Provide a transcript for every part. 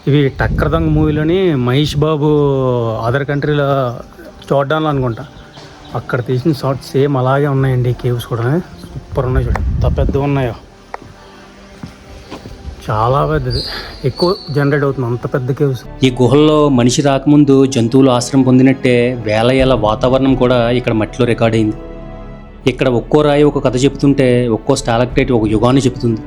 ఇవి టక్కర్ దొంగ మూవీలోని మహేష్ బాబు అదర్ కంట్రీలో చూడ్డాను అనుకుంటా. అక్కడ తీసిన షార్ట్స్ సేమ్ అలాగే ఉన్నాయండి. కేవ్స్ కూడా సూపర్ ఉన్నాయి. చూడండి ఎంత పెద్దగా ఉన్నాయో. చాలా పెద్దది, ఎక్కువ జనరేట్ అవుతుంది అంత పెద్ద కేవ్స్. ఈ గుహల్లో మనిషి రాకముందు జంతువులు ఆశ్రయం పొందినట్టే వేల ఏళ్ల వాతావరణం కూడా ఇక్కడ మట్టిలో రికార్డ్ అయింది. ఇక్కడ ఒక్కో రాయి ఒక కథ చెబుతుంటే ఒక్కో స్టాలక్టైట్ ఒక యుగాన్ని చెబుతుంది.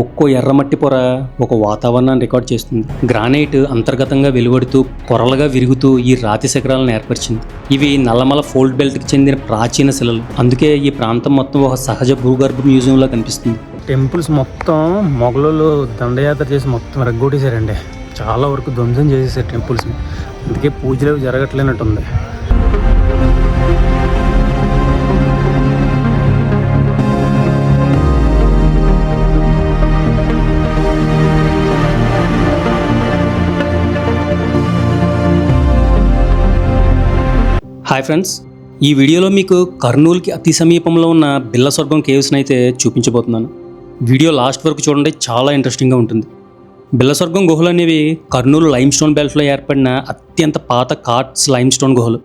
ఒక్కో ఎర్రమట్టి పొర ఒక వాతావరణాన్ని రికార్డ్ చేస్తుంది. గ్రానైట్ అంతర్గతంగా వెలువడుతూ పొరలుగా విరుగుతూ ఈ రాతి శిఖరాలను ఏర్పరిచింది. ఇవి నల్లమల ఫోల్డ్ బెల్ట్కి చెందిన ప్రాచీన శిలలు. అందుకే ఈ ప్రాంతం మొత్తం ఒక సహజ భూగర్భ మ్యూజియంలా కనిపిస్తుంది. టెంపుల్స్ మొత్తం మొఘలులు దండయాత్ర చేసి మొత్తం రగ్గొట్టేశారండి. చాలా వరకు ధ్వంసం చేసేసారు టెంపుల్స్ని. అందుకే పూజలు జరగట్లేనట్టుంది. హాయ్ ఫ్రెండ్స్, ఈ వీడియోలో మీకు కర్నూలుకి అతి సమీపంలో ఉన్న బిల్లస్వర్గం కేవ్స్ని అయితే చూపించబోతున్నాను. వీడియో లాస్ట్ వరకు చూడండి, చాలా ఇంట్రెస్టింగ్గా ఉంటుంది. బిల్లస్వర్గం గుహలు అనేవి కర్నూలు లైమ్ స్టోన్ బెల్ట్లో ఏర్పడిన అత్యంత పాత కార్ట్స్ లైమ్ స్టోన్ గుహలు.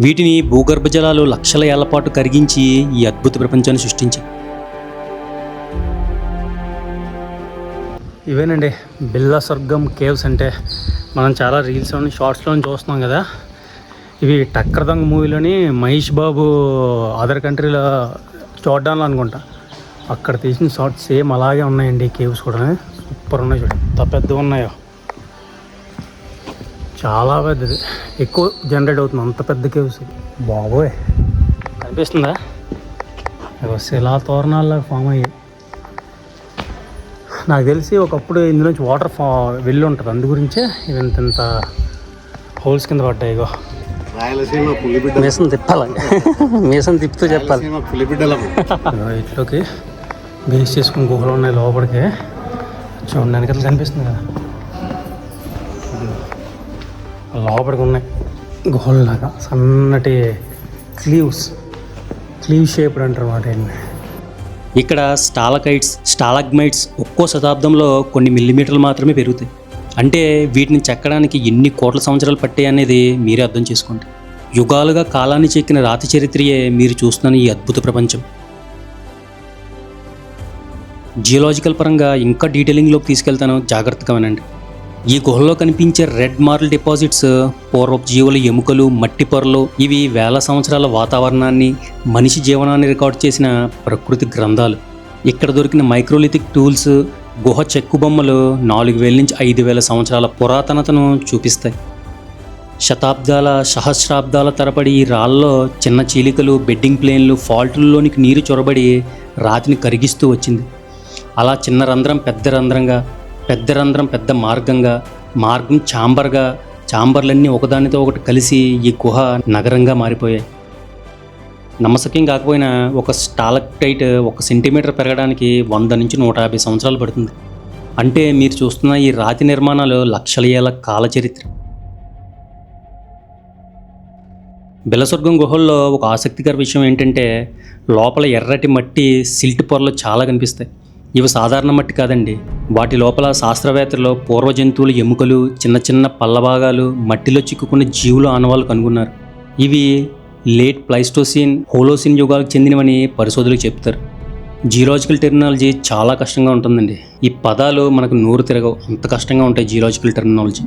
వీటిని భూగర్భ జలాలు లక్షల ఏళ్ల పాటు కరిగించి ఈ అద్భుత ప్రపంచాన్ని సృష్టించాయి. ఇవేనండి బిల్లస్వర్గం కేవ్స్ అంటే. మనం చాలా రీల్స్లోని షార్ట్స్లోని చూస్తున్నాం కదా. ఇవి టక్కర్ దొంగ మూవీలోని మహేష్ బాబు అదర్ కంట్రీలో చూడ్డాను అనుకుంటా. అక్కడ తీసిన షార్ట్స్ సేమ్ అలాగే ఉన్నాయండి. కేవ్స్ కూడా సూపర్ ఉన్నాయి. చూడండి ఎంత పెద్దగా ఉన్నాయో. చాలా పెద్దది, ఎక్కువ జనరేట్ అవుతుంది అంత పెద్ద కేవ్స్. బాబోయ్, కనిపిస్తుందా? శిలా తోరణాల్లో ఫామ్ అయ్యాయి. నాకు తెలిసి ఒకప్పుడు ఇందులోంచి వాటర్ వెళ్ళి ఉంటుంది. అందు గురించే ఇవి ఇంత హోల్స్ కింద పడ్డాయి. ఇగో రాయలసీమ పులిబిడ్డ మీసం తిప్పాలి, మీసం తిప్పుతూ చెప్పాలి. ఇట్లోకి బేస్ చేసుకుని గుహలు ఉన్నాయి లోపలికి. చూడడానికి అట్లా కనిపిస్తుంది కదా, లోపలికి ఉన్నాయి గుహల్లాగా. సన్నటి క్లీవ్ షేప్డ్ అంటారు అన్నమాట. ఇక్కడ స్టాలగ్మైట్స్ ఒక్కో శతాబ్దంలో కొన్ని మిల్లీమీటర్లు మాత్రమే పెరుగుతాయి. అంటే వీటిని చెక్కడానికి ఎన్ని కోట్ల సంవత్సరాలు పట్టాయి అనేది మీరే అర్థం చేసుకోండి. యుగాలుగా కాలాన్ని చెక్కిన రాతి చరిత్రయే మీరు చూస్తున్న ఈ అద్భుత ప్రపంచం. జియోలాజికల్ పరంగా ఇంకా డీటెయిలింగ్లోకి తీసుకెళ్తాను, జాగ్రత్తగా వినండి. ఈ గుహల్లో కనిపించే రెడ్ మార్ల్ డిపాజిట్స్ పూర్వపు జీవుల ఎముకలు, మట్టి పొరలు. ఇవి వేల సంవత్సరాల వాతావరణాన్ని, మనిషి జీవనాన్ని రికార్డ్ చేసిన ప్రకృతి గ్రంథాలు. ఇక్కడ దొరికిన మైక్రోలిథిక్ టూల్స్, గుహ చెక్కు బొమ్మలు 4000 నుంచి 5000 సంవత్సరాల పురాతనతను చూపిస్తాయి. శతాబ్దాల సహస్రాబ్దాల తరబడి ఈ రాళ్ళలో చిన్న చీలికలు, బెడ్డింగ్ ప్లేన్లు, ఫాల్టుల్లోనికి నీరు చొరబడి రాతిని కరిగిస్తూ వచ్చింది. అలా చిన్న రంధ్రం పెద్ద రంధ్రంగా, పెద్ద రంధ్రం పెద్ద మార్గంగా, మార్గం ఛాంబర్గా, ఛాంబర్లన్నీ ఒకదానితో ఒకటి కలిసి ఈ గుహ నగరంగా మారిపోయాయి. నమ్మశక్యం కాకపోయినా ఒక స్టాలక్టైట్ 1 సెంటీమీటర్ పెరగడానికి 100 నుంచి 150 సంవత్సరాలు పడుతుంది. అంటే మీరు చూస్తున్న ఈ రాతి నిర్మాణాలు లక్షల ఏళ్ల కాల చరిత్ర. బిల్లస్వర్గం గుహల్లో ఒక ఆసక్తికర విషయం ఏంటంటే లోపల ఎర్రటి మట్టి సిల్ట్ పొరలు చాలా కనిపిస్తాయి. ఇవి సాధారణ మట్టి కాదండి. వాటి లోపల శాస్త్రవేత్తలు పూర్వ జంతువుల ఎముకలు, చిన్న చిన్న పల్లభాగాలు, మట్టిలో చిక్కుకున్న జీవుల ఆనవాళ్ళు కనుగొన్నారు. ఇవి లేట్ ప్లైస్టోసిన్, హోలోసిన్ యుగాలకు చెందినవని పరిశోధకులు చెప్తారు. జియోలాజికల్ టెర్మినాలజీ చాలా కష్టంగా ఉంటుందండి. ఈ పదాలు మనకు నోరు తిరగవు, అంత కష్టంగా ఉంటాయి జియోలాజికల్ టెర్మినాలజీ.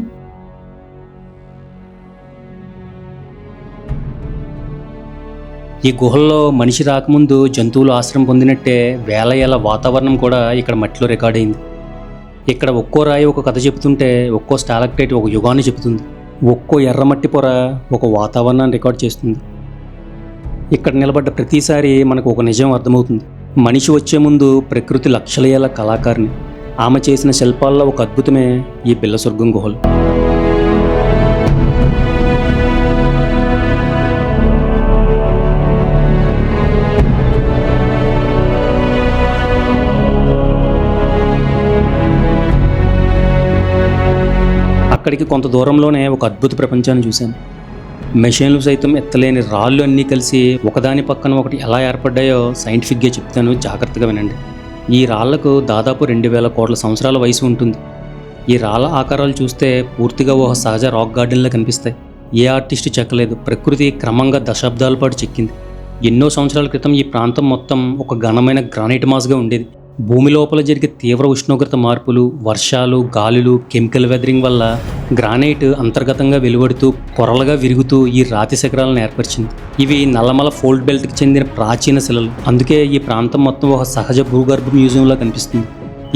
ఈ గుహల్లో మనిషి రాకముందు జంతువులు ఆశ్రయం పొందినట్టే వేల ఏళ్ల వాతావరణం కూడా ఇక్కడ మట్టిలో రికార్డ్ అయింది. ఇక్కడ ఒక్కో రాయి ఒక కథ చెబుతుంటే ఒక్కో స్టాలక్టైట్ ఒక యుగాన్ని చెబుతుంది. ఒక్కో ఎర్రమట్టి పొర ఒక వాతావరణాన్ని రికార్డ్ చేస్తుంది. ఇక్కడ నిలబడ్డ ప్రతిసారి మనకు ఒక నిజం అర్థమవుతుంది. మనిషి వచ్చే ముందు ప్రకృతి లక్షల ఏళ్ల కళాకారిణి. ఆమె చేసిన శిల్పాల్లో ఒక అద్భుతమే ఈ బిల్లస్వర్గం గుహలు. అక్కడికి కొంత దూరంలోనే ఒక అద్భుత ప్రపంచాన్ని చూశాను. మెషిన్లు సైతం ఎత్తలేని రాళ్ళు అన్నీ కలిసి ఒకదాని పక్కన ఒకటి ఎలా ఏర్పడ్డాయో సైంటిఫిక్గా చెప్తాను, జాగ్రత్తగా వినండి. ఈ రాళ్లకు దాదాపు 2000 కోట్ల సంవత్సరాల వయసు ఉంటుంది. ఈ రాళ్ళ ఆకారాలు చూస్తే పూర్తిగా ఒక సహజ రాక్ గార్డెన్లా కనిపిస్తాయి. ఏ ఆర్టిస్ట్ చెక్కలేదు, ప్రకృతి క్రమంగా దశాబ్దాల పాటు చెక్కింది. ఎన్నో సంవత్సరాల క్రితం ఈ ప్రాంతం మొత్తం ఒక ఘనమైన గ్రానైట్ మాస్గా ఉండేది. భూమి లోపల జరిగే తీవ్ర ఉష్ణోగ్రత మార్పులు, వర్షాలు, గాలులు, కెమికల్ వెదరింగ్ వల్ల గ్రానైట్ అంతర్గతంగా వెలువడుతూ పొరలుగా విరుగుతూ ఈ రాతి శిఖరాలను ఏర్పరిచింది. ఇవి నల్లమల ఫోల్డ్ బెల్ట్కి చెందిన ప్రాచీన శిలలు. అందుకే ఈ ప్రాంతం మొత్తం ఒక సహజ భూగర్భ మ్యూజియంలా కనిపిస్తుంది.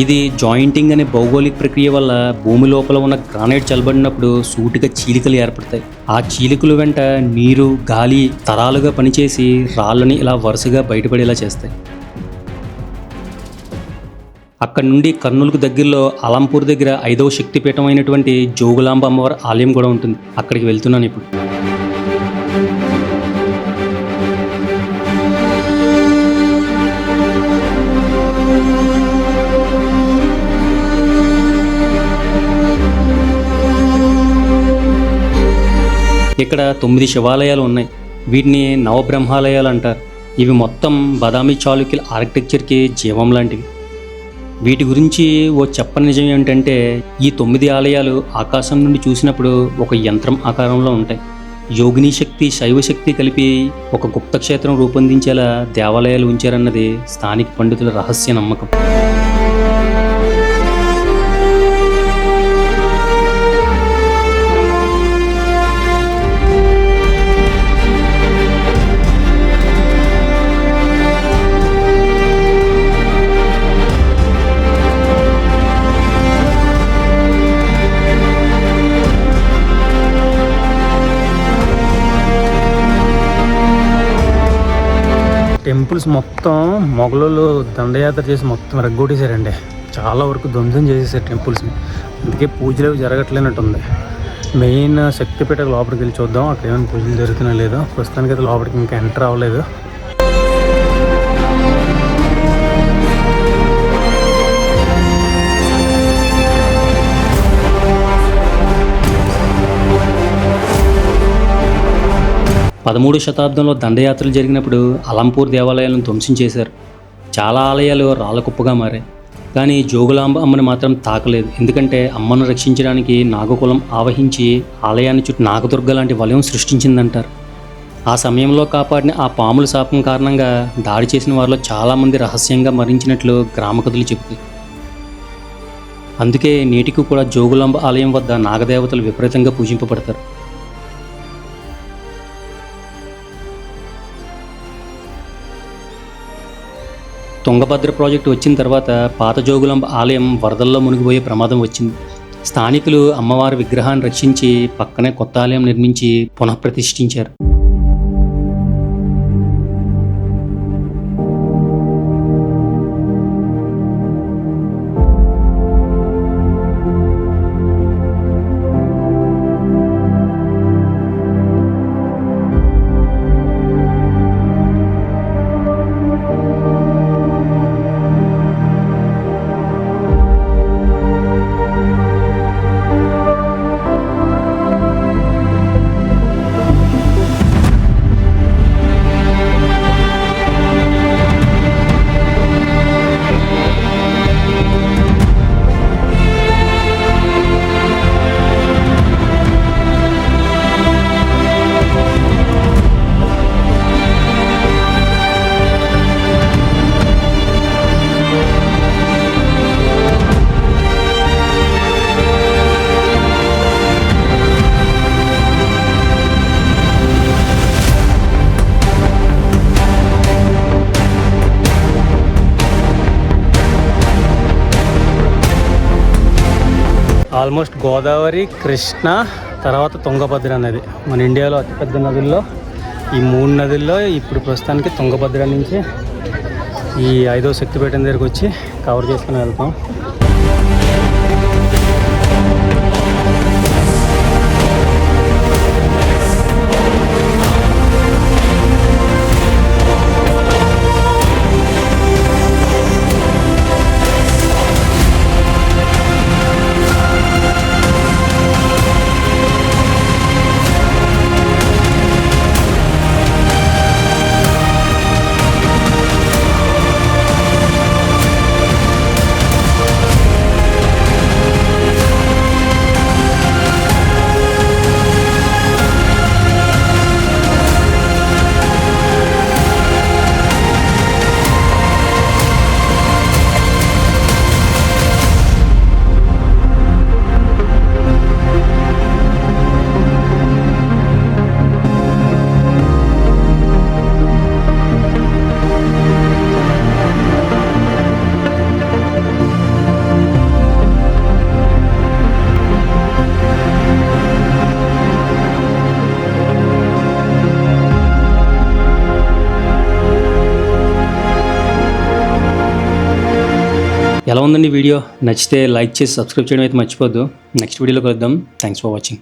ఇది జాయింటింగ్ అనే భౌగోళిక ప్రక్రియ వల్ల భూమి లోపల ఉన్న గ్రానైట్ చల్లబడినప్పుడు సూటిగా చీలికలు ఏర్పడతాయి. ఆ చీలికల వెంట నీరు, గాలి తరాలుగా పనిచేసి రాళ్ళని ఇలా వరుసగా బయటపడేలా చేస్తాయి. అక్కడి నుండి కర్నూలుకు దగ్గరలో అలంపూర్ దగ్గర 5వ శక్తిపీఠం అయినటువంటి జోగులాంబ అమ్మవారి ఆలయం కూడా ఉంటుంది. అక్కడికి వెళ్తున్నాను ఇప్పుడు. ఇక్కడ 9 శివాలయాలు ఉన్నాయి. వీటిని నవబ్రహ్మాలయాలు అంటారు. ఇవి మొత్తం బదామి చాళుక్యుల ఆర్కిటెక్చర్కి జీవం లాంటివి. వీటి గురించి ఓ చెప్పని నిజం ఏమిటంటే, ఈ 9 ఆలయాలు ఆకాశం నుండి చూసినప్పుడు ఒక యంత్రం ఆకారంలో ఉంటాయి. యోగిని శక్తి, శైవ శక్తి కలిపి ఒక గుప్త క్షేత్రం రూపొందించేలా దేవాలయాలు ఉంచారన్నది స్థానిక పండితుల రహస్య నమ్మకం. టెంపుల్స్ మొత్తం మొఘలులు దండయాత్ర చేసి మొత్తం రగ్గొట్టేశారండి. చాలా వరకు ధ్వంసం చేసేసారు టెంపుల్స్ని. అందుకే పూజలు అవి జరగట్లేనట్టుంది. మెయిన్ శక్తిపీఠకు లోపలికి వెళ్ళి చూద్దాం, అక్కడ ఏమైనా పూజలు జరుగుతున్నా లేదో. ప్రస్తుతానికి అయితే లోపలికి ఇంకా ఎంటర్ అవ్వలేదు. పదమూడవ శతాబ్దంలో దండయాత్రలు జరిగినప్పుడు అలంపూర్ దేవాలయాలను ధ్వంసం చేశారు. చాలా ఆలయాలు రాళ్ళకుప్పగా మారాయి. కానీ జోగులాంబ అమ్మని మాత్రం తాకలేదు. ఎందుకంటే అమ్మను రక్షించడానికి నాగకులం ఆవహించి ఆలయాన్ని చుట్టూ నాగదుర్గ లాంటి వలయం సృష్టించిందంటారు. ఆ సమయంలో కాపాడిన ఆ పాముల శాపం కారణంగా దాడి చేసిన వారిలో చాలామంది రహస్యంగా మరణించినట్లు గ్రామ కథలు చెబుతాయి. అందుకే నేటికి కూడా జోగులాంబ ఆలయం వద్ద నాగదేవతలు విపరీతంగా పూజింపబడతారు. తుంగభద్ర ప్రాజెక్టు వచ్చిన తర్వాత పాత జోగులాంబ ఆలయం వరదల్లో మునిగిపోయే ప్రమాదం వచ్చింది. స్థానికులు అమ్మవారి విగ్రహాన్ని రక్షించి పక్కనే కొత్త ఆలయం నిర్మించి పునఃప్రతిష్ఠించారు. ఆల్మోస్ట్ గోదావరి, కృష్ణ, తర్వాత తుంగభద్ర నది మన ఇండియాలో అతిపెద్ద నదుల్లో ఈ 3 నదుల్లో ఇప్పుడు ప్రస్తుతానికి తుంగభద్ర నుంచి ఈ 5వ శక్తిపీఠం దగ్గరికి వచ్చి కవర్ చేసుకుని వెళ్తాం. ఎలా ఉందండి వీడియో? నచ్చితే లైక్ చేసి సబ్స్క్రైబ్ చేయడం అయితే మర్చిపోద్దు. నెక్స్ట్ వీడియోలో కలుద్దాం. Thanks for watching.